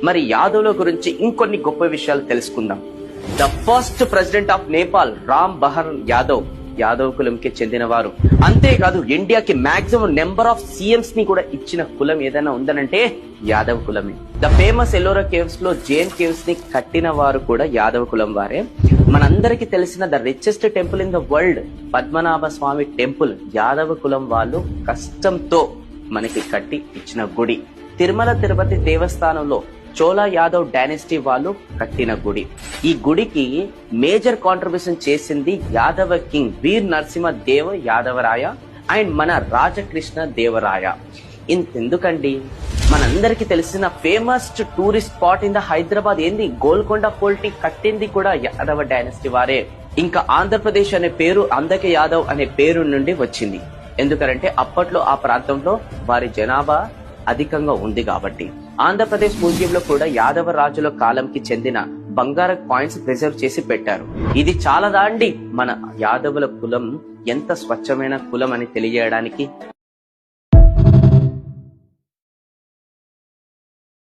మరి యాదవ్ల గురించి ఇంకొన్ని గొప్ప విషయాలు తెలుసుకుందాం. The first president of Nepal Ram Bahar Yadav Yadav కులంకి చెందినవారు. అంతేకాదు ఇండియాకి మాక్సిమం నెంబర్ ఆఫ్ సీఎంస్ ని కూడా ఇచ్చిన కులం ఏదైనా ఉందనంటే యాదవ్ కులమే. ద ఫేమస్ ఎల్లోరా కేవ్స్ లో జైన్ కేవ్స్ ని కట్టిన వారు కూడా యాదవ్ కులం వారే. మనందరికి తెలిసిన the richest temple in the world Padmanabha Swamy temple Yadava కులం వాళ్ళు కష్టంతో మనకి కట్టి ఇచ్చిన గుడి. తిరుమల తిరుపతి దేవస్థానంలో చోళ యాదవ్ డైనెస్టీ వాళ్ళు కట్టిన గుడి. ఈ గుడికి మేజర్ కాంట్రిబ్యూషన్ చేసింది యాదవ కింగ్ వీర్ నరసింహ దేవ్ యాదవరాయ అండ్ మన రాజకృష్ణ దేవరాయ. ఇంతెందుకండి, మనందరికి తెలిసిన famous tourist spot in the Hyderabad ఏంది గోల్కొండ ఫోర్ట్ ని కట్టింది కూడా యాదవ డైనెస్టీ వారే. ఇంకా ఆంధ్రప్రదేశ్ అనే పేరు అందకే యాదవ్ అనే పేరు నుండి వచ్చింది. ఎందుకంటే అప్పట్లో ఆ ప్రాంతంలో వారి జనాభా అధికంగా ఉంది కాబట్టి. ఆంధ్రప్రదేశ్ మ్యూజియం లో కూడా యాదవ రాజుల కాలంకి చెందిన బంగారు కాయిన్స్ ప్రిజర్వ్ చేసి పెట్టారు. ఇది చాలా దాండి మన యాదవుల కులం ఎంత స్వచ్ఛమైన కులం అని తెలియజేయడానికి.